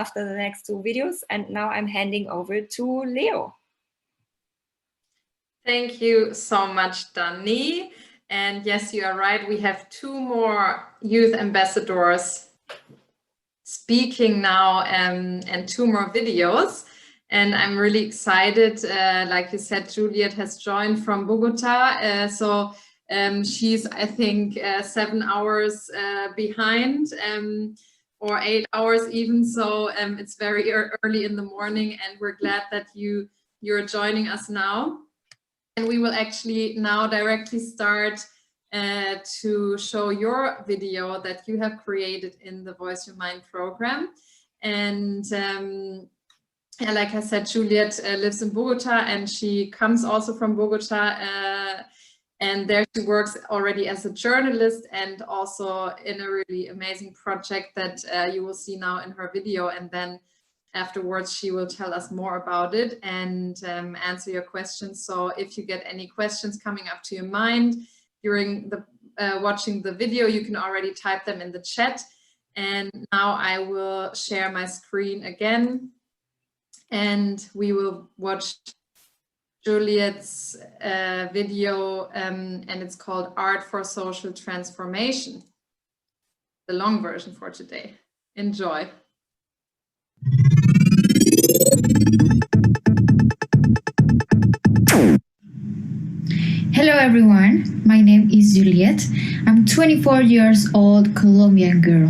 after the next two videos. And now I'm handing over to Leo. Thank you so much, Dani. And yes, you are right. We have two more youth ambassadors speaking now and two more videos. And I'm really excited. Like you said, Julieth has joined from Bogota. She's, I think, 7 hours behind, or 8 hours even. So it's very early in the morning, and we're glad that you're joining us now. And we will actually now directly start to show your video that you have created in the Voice Your Mind program. And like I said, Julieth lives in Bogota, and she comes also from Bogota. And there she works already as a journalist and also in a really amazing project that you will see now in her video. And then afterwards, she will tell us more about it and answer your questions. So if you get any questions coming up to your mind during the watching the video, you can already type them in the chat. And now I will share my screen again, and we will watch Julieth's video, and it's called Art for Social Transformation, the long version for today. Enjoy. Hello everyone, my name is Julieth. I'm 24 years old Colombian girl,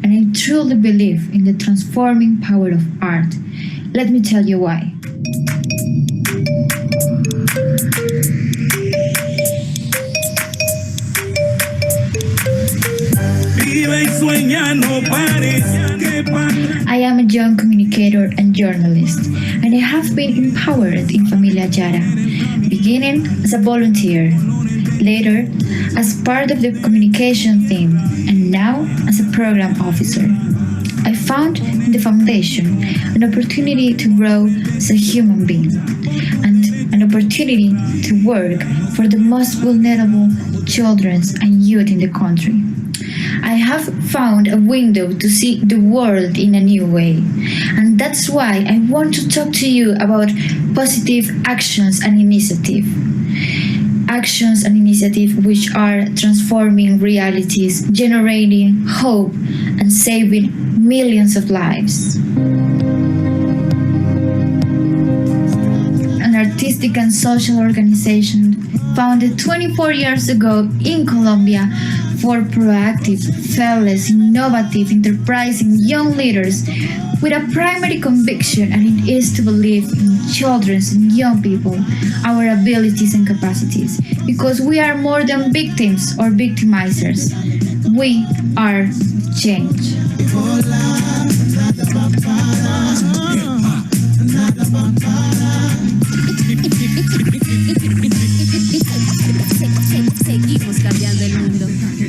and I truly believe in the transforming power of art. Let me tell you why. I am a young communicator and journalist, and I have been empowered in Familia Yara, beginning as a volunteer, later as part of the communication team, and now as a program officer. I found in the foundation an opportunity to grow as a human being, and an opportunity to work for the most vulnerable children and youth in the country. I have found a window to see the world in a new way, and that's why I want to talk to you about positive actions and initiative. Actions and initiatives which are transforming realities, generating hope, and saving millions of lives. An artistic and social organization founded 24 years ago in Colombia for proactive, fearless, innovative, enterprising young leaders with a primary conviction, and it is to believe in children and young people, our abilities and capacities, because we are more than victims or victimizers. We are change.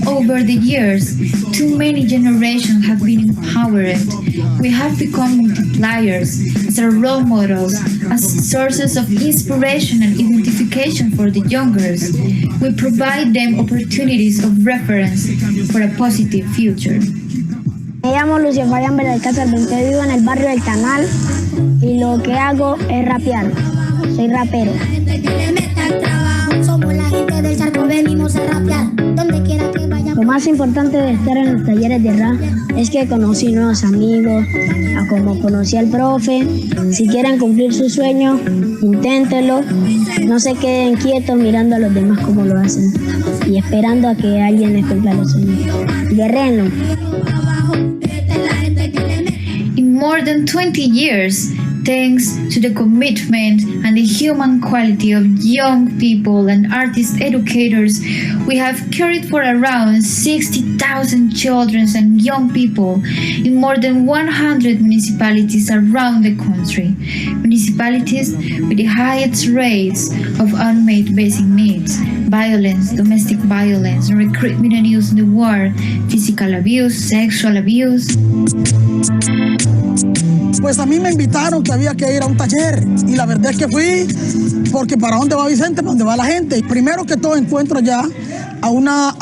Over the years, too many generations have been empowered. We have become multipliers, as our role models, as sources of inspiration and identification for the youngers. We provide them opportunities of reference for a positive future. Me llamo Lucio Fabián Belalcázar, vivo en el barrio del Canal y lo que hago es rapear. Soy rapero. Lo más importante de estar en los talleres de rap es que conocí nuevos amigos, a como conocí al profe. Si quieren cumplir su sueño, inténtenlo. No se queden quietos mirando a los demás como lo hacen y esperando a que alguien les cumpla los sueños. Guerrero. In more than 20 years, thanks to the commitment and the human quality of young people and artist educators, we have cared for around 60,000 children and young people in more than 100 municipalities around the country. Municipalities with the highest rates of unmet basic needs, violence, domestic violence, recruitment and use in the war, physical abuse, sexual abuse. Pues a mí me invitaron que había que ir a un taller y la verdad es que fui porque para dónde va Vicente, para dónde va la gente. Primero que todo encuentro ya a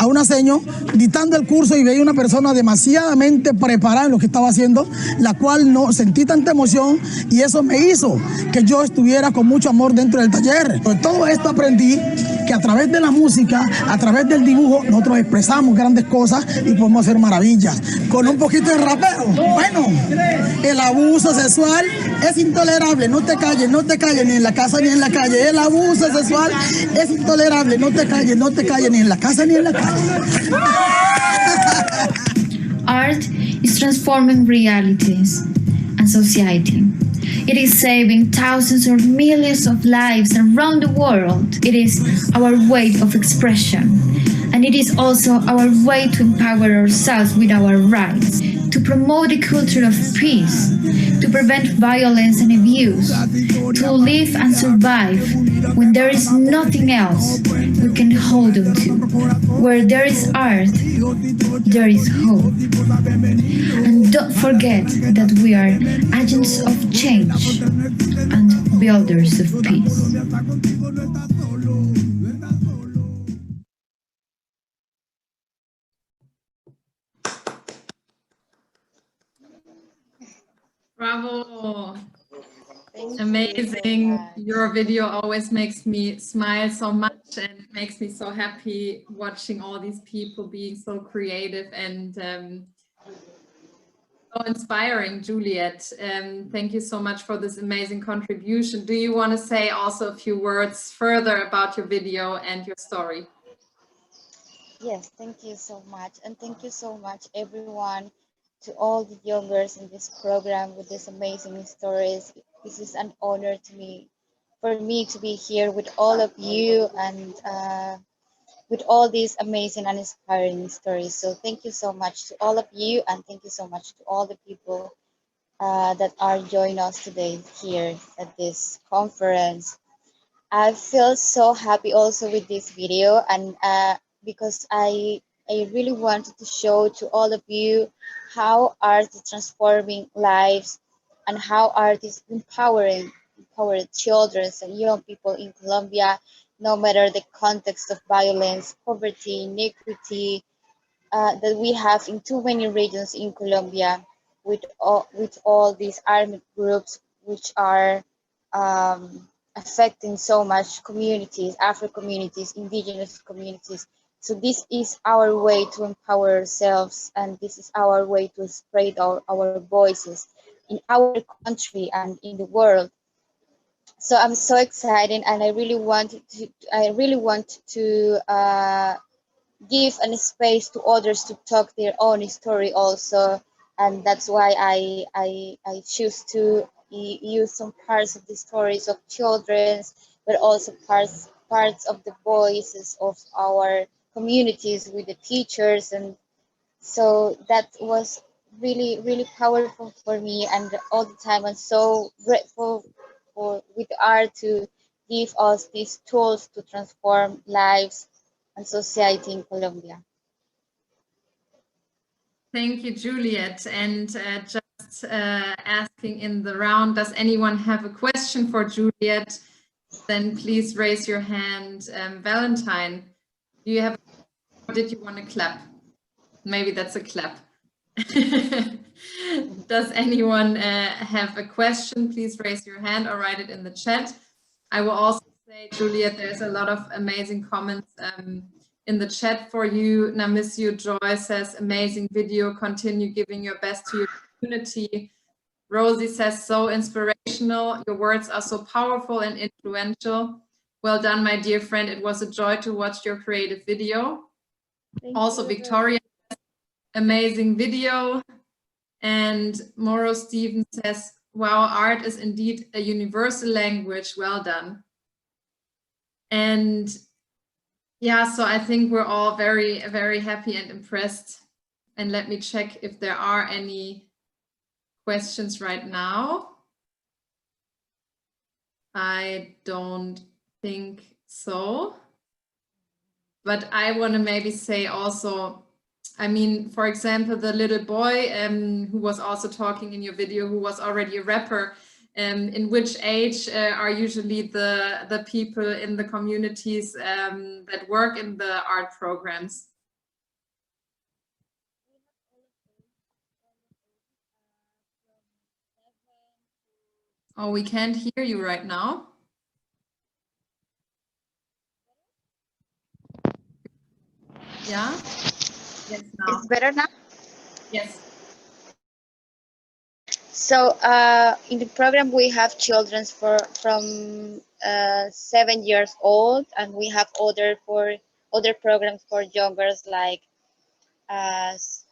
una señor dictando el curso y veía una persona demasiadamente preparada en lo que estaba haciendo, la cual no sentí tanta emoción y eso me hizo que yo estuviera con mucho amor dentro del taller. Por todo esto aprendí que a través de la música, a través del dibujo, nosotros expresamos grandes cosas y podemos hacer maravillas. Con un poquito de rapero, bueno, el abuso sexual es intolerable, no te calles ni en la casa ni en la calle. El abuso sexual es intolerable, no te calles ni en la casa ni en la calle. Art is transforming realities and society. It is saving thousands or millions of lives around the world. It is our way of expression. And it is also our way to empower ourselves with our rights, to promote a culture of peace, to prevent violence and abuse, to live and survive when there is nothing else we can hold on to. Where there is art, there is hope. And don't forget that we are agents of change and builders of peace. Bravo. Amazing. Your video always makes me smile so much and makes me so happy watching all these people being so creative and so inspiring. Juliet, thank you so much for this amazing contribution. Do you want to say also a few words further about your video and your story? Yes, thank you so much. And thank you so much, everyone, to all the youngers in this program with these amazing stories. This is an honor to me, for me to be here with all of you and with all these amazing and inspiring stories. So thank you so much to all of you, and thank you so much to all the people that are joining us today here at this conference. I feel so happy also with this video, and because I really wanted to show to all of you how art is transforming lives and how art is empowering children and young people in Colombia, no matter the context of violence, poverty, inequity that we have in too many regions in Colombia, with all these armed groups which are affecting so much communities, Afro communities, indigenous communities. So this is our way to empower ourselves, and this is our way to spread our voices in our country and in the world. So I'm so excited, and I really want to give a space to others to talk their own story also, and that's why I choose to use some parts of the stories of children's, but also parts of the voices of our communities with the teachers. And so that was really powerful for me, and all the time I'm so grateful for with art to give us these tools to transform lives and society in Colombia. Thank you, Juliet. And just asking in the round, does anyone have a question for Juliet? Then please raise your hand. Valentine, do you have, or did you want to clap? Maybe that's a clap. Does anyone have a question? Please raise your hand or write it in the chat. I will also say, Juliet, there's a lot of amazing comments in the chat for you. Namisio Joy says, amazing video, continue giving your best to your community. Rosie says, so inspirational. Your words are so powerful and influential. Well done, my dear friend. It was a joy to watch your creative video. Also, Victoria, amazing video. And Moro Steven says, wow, art is indeed a universal language. Well done. And yeah, so I think we're all very, very happy and impressed. And let me check if there are any questions right now. I don't think so. But I want to maybe say also, I mean, for example, the little boy who was also talking in your video, who was already a rapper, in which age are usually the people in the communities that work in the art programs? Oh, we can't hear you right now. Yeah? Yes, now. It's better now? Yes. So in the program we have children from 7 years old, and we have other programs for youngers like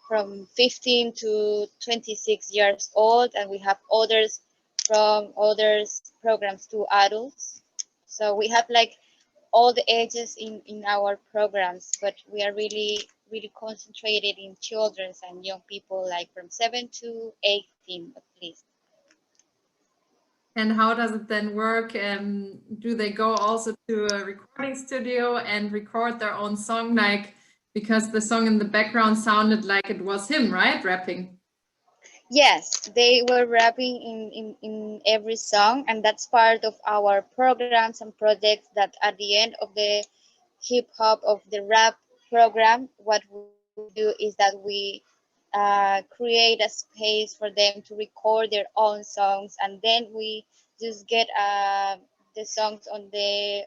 from 15 to 26 years old, and we have others from others programs to adults. So we have like all the ages in our programs, but we are really concentrated in children and young people, like from 7 to 18 at least. And how does it then work? Do they go also to a recording studio and record their own song? Like, because the song in the background sounded like it was him, right? Rapping. Yes, they were rapping in every song, and that's part of our programs and projects, that at the end of the hip hop of the rap program, what we do is that we create a space for them to record their own songs, and then we just get the songs on the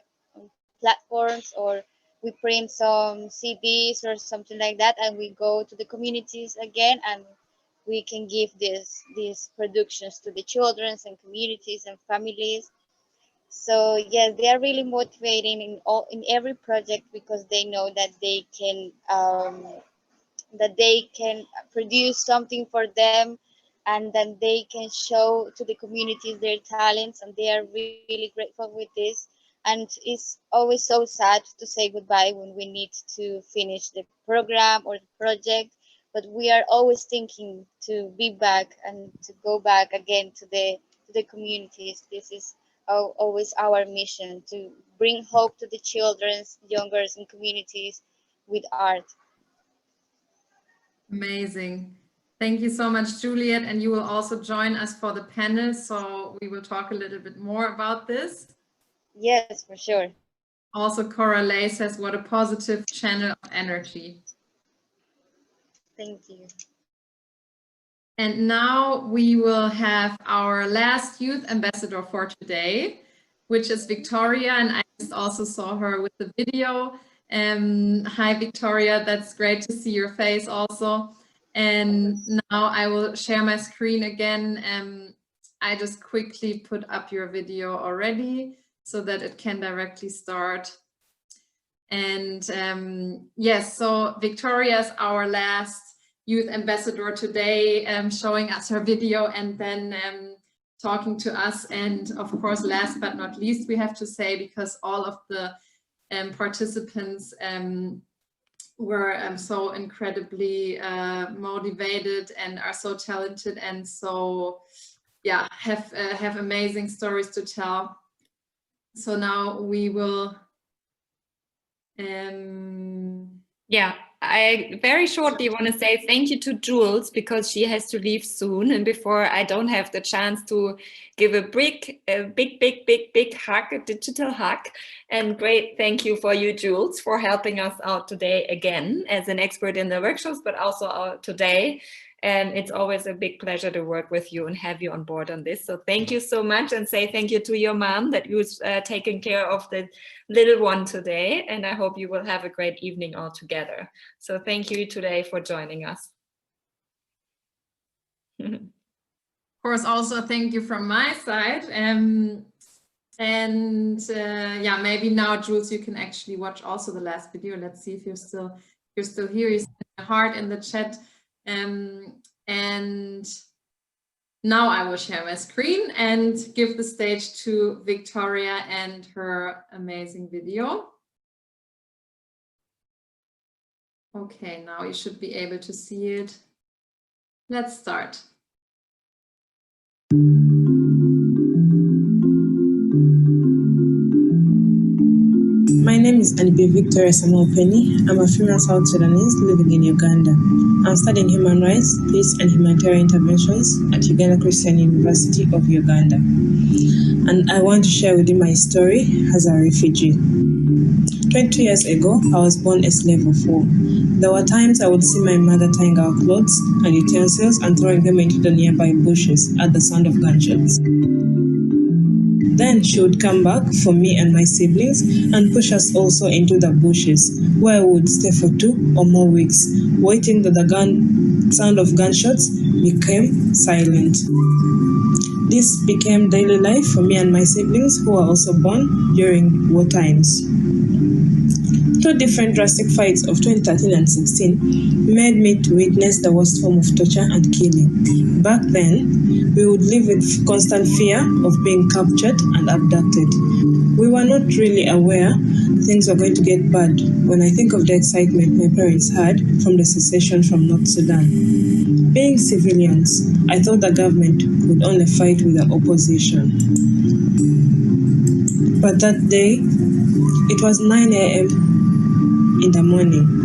platforms, or we print some CDs or something like that, and we go to the communities again, and we can give these productions to the children and communities and families. So yes, they are really motivating in every project, because they know that they can produce something for them, and then they can show to the communities their talents, and they are really grateful with this. And it's always so sad to say goodbye when we need to finish the program or the project, but we are always thinking to be back and to go back again to the communities. This is always our mission, to bring hope to the children, youngers, and communities with art. Amazing. Thank you so much, Juliet. And you will also join us for the panel, so we will talk a little bit more about this. Yes, for sure. Also, Cora Lay says, what a positive channel of energy. Thank you. And now we will have our last youth ambassador for today, which is Victoria. And I just also saw her with the video. Hi, Victoria. That's great to see your face also. And now I will share my screen again. I just quickly put up your video already so that it can directly start. And yes, so Victoria is our last youth ambassador today, showing us her video and then talking to us. And of course, last but not least, we have to say, because all of the participants were so incredibly motivated and are so talented, and so yeah, have amazing stories to tell. So now we will yeah, I very shortly want to say thank you to Jules, because she has to leave soon, and before I don't have the chance to give a big hug, a digital hug. And great thank you for you, Jules, for helping us out today again as an expert in the workshops, but also today. And it's always a big pleasure to work with you and have you on board on this. So thank you so much, and say thank you to your mom that was taking care of the little one today. And I hope you will have a great evening all together. So thank you today for joining us. Of course, also thank you from my side. Yeah, maybe now, Jules, you can actually watch also the last video. Let's see if you're still here. You sent a heart in the chat. And now I will share my screen and give the stage to Victoria and her amazing video. Okay, now you should be able to see it. Let's start. My name is Victoria Penny. I'm a female South Sudanese living in Uganda. I'm studying human rights, peace and humanitarian interventions at Uganda Christian University of Uganda. And I want to share with you my story as a refugee. 22 years ago, I was born a slave of war. There were times I would see my mother tying our clothes and utensils and throwing them into the nearby bushes at the sound of gunshots. Then she would come back for me and my siblings and push us also into the bushes, where we would stay for 2 or more weeks, waiting that the sound of gunshots became silent. This became daily life for me and my siblings, who were also born during war times. 2 different drastic fights of 2013 and 16 made me to witness the worst form of torture and killing. Back then, we would live with constant fear of being captured and abducted. We were not really aware things were going to get bad when I think of the excitement my parents had from the secession from North Sudan. Being civilians, I thought the government would only fight with the opposition. But that day, it was 9 a.m. in the morning.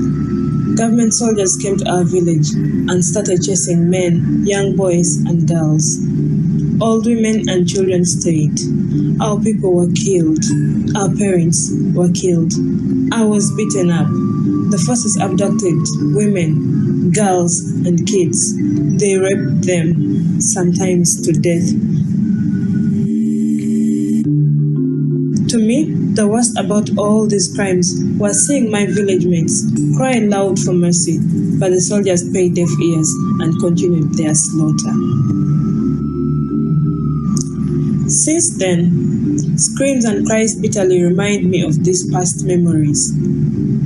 Government soldiers came to our village and started chasing men, young boys and girls. Old women and children stayed. Our people were killed. Our parents were killed. I was beaten up. The forces abducted women, girls and kids. They raped them, sometimes to death. To me, the worst about all these crimes was seeing my village mates cry loud for mercy, but the soldiers paid deaf ears and continued their slaughter. Since then, screams and cries bitterly remind me of these past memories.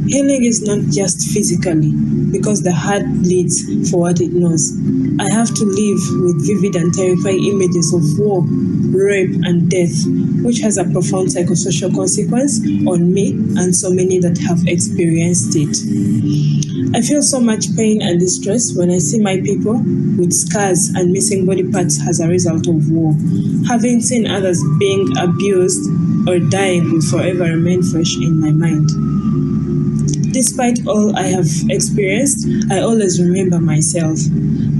Healing is not just physically, because the heart bleeds for what it knows. I have to live with vivid and terrifying images of war, rape, and death, which has a profound psychosocial consequence on me and so many that have experienced it. I feel so much pain and distress when I see my people with scars and missing body parts as a result of war. Having seen others being abused or dying will forever remain fresh in my mind. Despite all I have experienced, I always remember myself.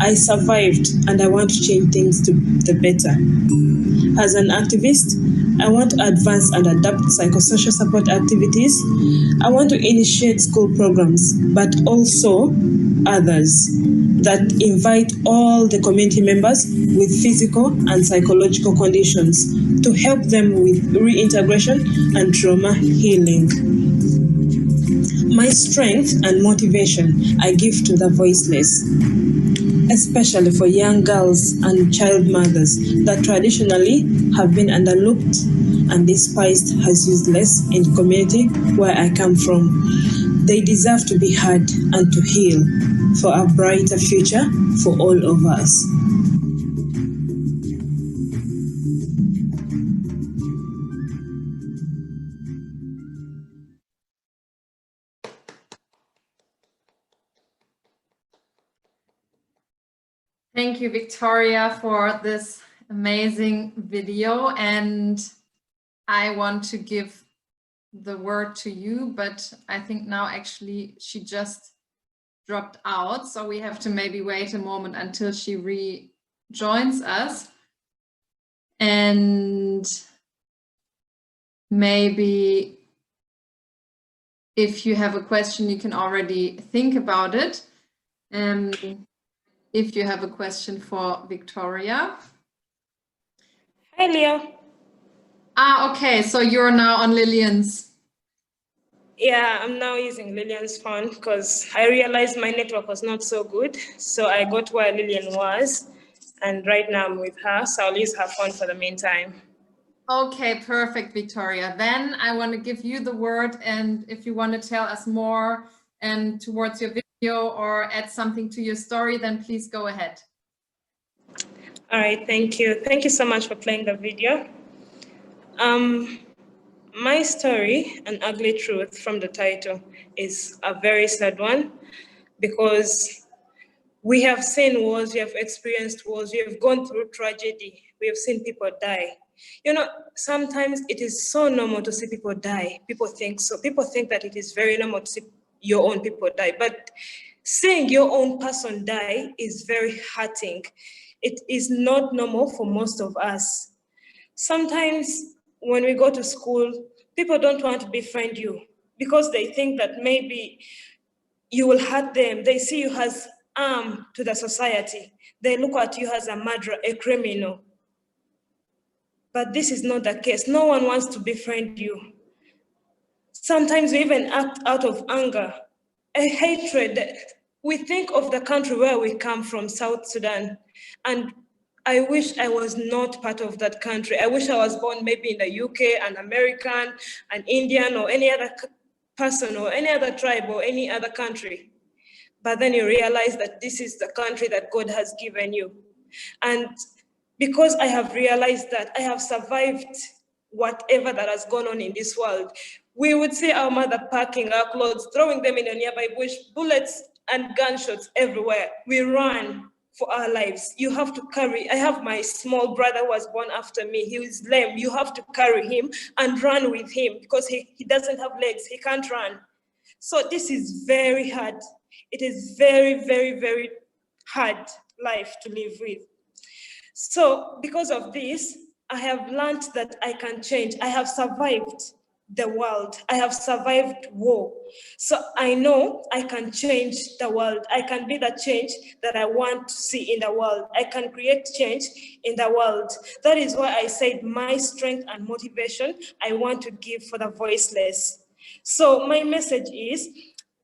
I survived and I want to change things to the better. As an activist, I want to advance and adapt psychosocial support activities. I want to initiate school programs, but also others that invite all the community members with physical and psychological conditions to help them with reintegration and trauma healing. My strength and motivation I give to the voiceless, especially for young girls and child mothers that traditionally have been underlooked and despised as useless in the community where I come from. They deserve to be heard and to heal for a brighter future for all of us. Thank you, Victoria, for this amazing video. And I want to give the word to you, but I think now actually she just dropped out. So we have to maybe wait a moment until she rejoins us. And maybe if you have a question, you can already think about it. If you have a question for Victoria. Hi, Leo. Okay, so you're now on Lillian's. Yeah, I'm now using Lillian's phone because I realized my network was not so good. So I got where Lillian was, and right now I'm with her, so I'll use her phone for the meantime. Okay, perfect, Victoria. Then I want to give you the word, and if you want to tell us more and towards your video or add something to your story, then please go ahead. All right, thank you. Thank you so much for playing the video. My story, An Ugly Truth, from the title, is a very sad one because we have seen wars, we have experienced wars, we have gone through tragedy we have seen people die. You know, sometimes it is so normal to see people die. People think so. People think that it is very normal to see your own people die. But seeing your own person die is very hurting. It is not normal for most of us. Sometimes when we go to school, people don't want to befriend you because they think that maybe you will hurt them. They see you as harm to the society. They look at you as a murderer, a criminal. But this is not the case. No one wants to befriend you. Sometimes we even act out of anger, a hatred. We think of the country where we come from, South Sudan, and I wish I was not part of that country. I wish I was born maybe in the UK, an American, an Indian, or any other person, or any other tribe, or any other country. But then you realize that this is the country that God has given you. And because I have realized that, I have survived whatever that has gone on in this world. We would see our mother packing our clothes, throwing them in a nearby bush, bullets and gunshots everywhere. We run for our lives. You have to carry. I have my small brother who was born after me. He is lame. You have to carry him and run with him because he doesn't have legs. He can't run. So this is very hard. It is very, very, very hard life to live with. So because of this, I have learned that I can change. I have survived the world. I have survived war. So I know I can change the world. I can be the change that I want to see in the world. I can create change in the world. That is why I said my strength and motivation I want to give for the voiceless. So my message is,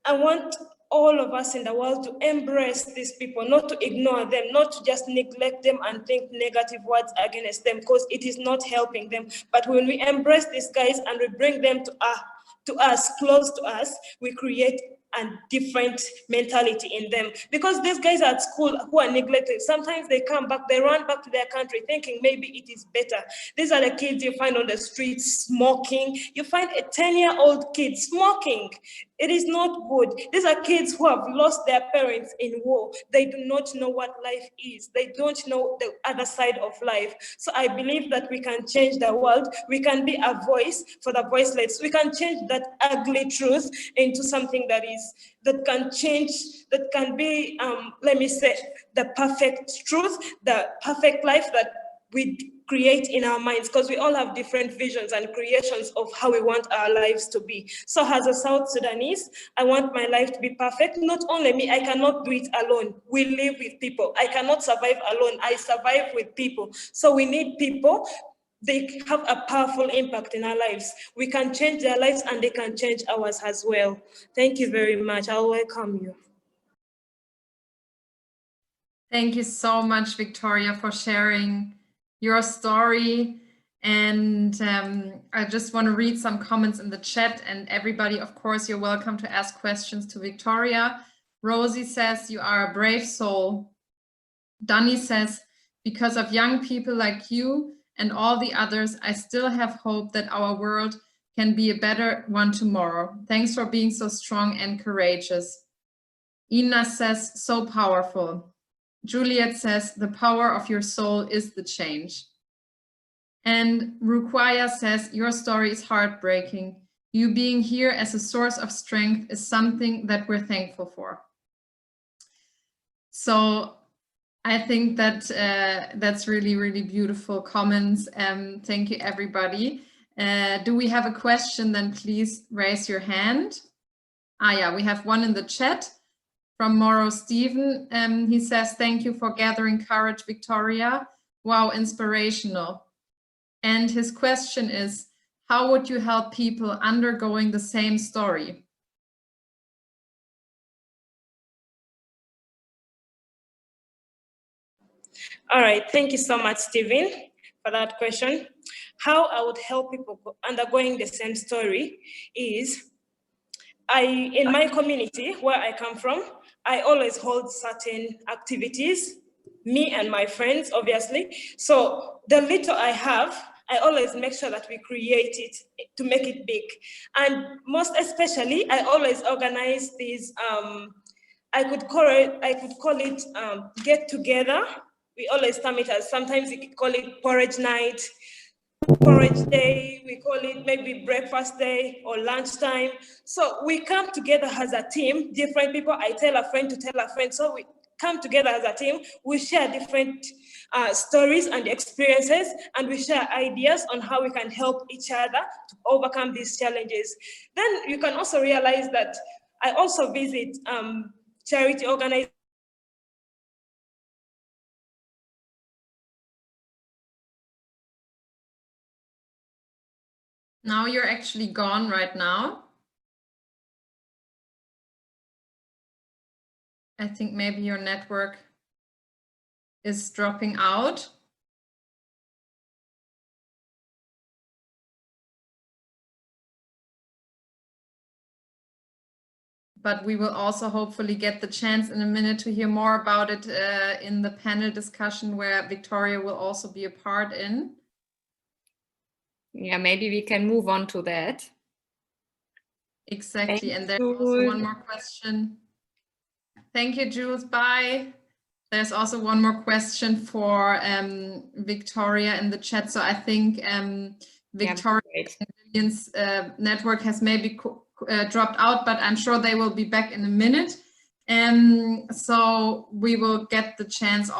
I want all of us in the world to embrace these people, not to ignore them, not to just neglect them and think negative words against them, because it is not helping them. But when we embrace these guys and we bring them to us, close to us, we create a different mentality in them. Because these guys at school who are neglected, sometimes they come back, they run back to their country thinking maybe it is better. These are the kids you find on the streets smoking. You find a 10-year-old kid smoking. It is not good. These are kids who have lost their parents in war. They do not know what life is. They don't know the other side of life. So I believe that we can change the world. We can be a voice for the voiceless. We can change that ugly truth into something that can change, that can be, let me say, the perfect truth, the perfect life that we create in our minds, because we all have different visions and creations of how we want our lives to be. So as a South Sudanese, I want my life to be perfect. Not only me, I cannot do it alone. We live with people. I cannot survive alone. I survive with people. So we need people. They have a powerful impact in our lives. We can change their lives and they can change ours as well. Thank you very much. I'll welcome you. Thank you so much, Victoria, for sharing your story. And I just want to read some comments in the chat, and everybody, of course, you're welcome to ask questions to Victoria. Rosie says, you are a brave soul. Danny says, because of young people like you and all the others, I still have hope that our world can be a better one tomorrow. Thanks for being so strong and courageous. Ina says, so powerful. Juliet says, the power of your soul is the change. And Rukwaya says, your story is heartbreaking. You being here as a source of strength is something that we're thankful for. So I think that that's really, really beautiful comments. Thank you, everybody. Do we have a question? Then please raise your hand. Yeah, we have one in the chat from Morrow Stephen. He says, thank you for gathering courage, Victoria. Wow, inspirational. And his question is, how would you help people undergoing the same story? All right, thank you so much, Stephen, for that question. How I would help people undergoing the same story is, in my community where I come from, I always hold certain activities, me and my friends, obviously. So the little I have, I always make sure that we create it to make it big. And most especially, I always organize these, I could call it get together we always term it as, sometimes we call it porridge night, porridge day, we call it maybe breakfast day or lunchtime. So we come together as a team, different people. I tell a friend to tell a friend. So we come together as a team, we share different stories and experiences, and we share ideas on how we can help each other to overcome these challenges. Then you can also realize that I also visit charity organizations. Now you're actually gone right now. I think maybe your network is dropping out. But we will also hopefully get the chance in a minute to hear more about it in the panel discussion where Victoria will also be a part in. Yeah, maybe we can move on to that. Exactly. And there's also one more question. Thank you, Jules. Bye. There's also one more question for Victoria in the chat. So I think Victoria's network has maybe dropped out, but I'm sure they will be back in a minute. So we will get the chance also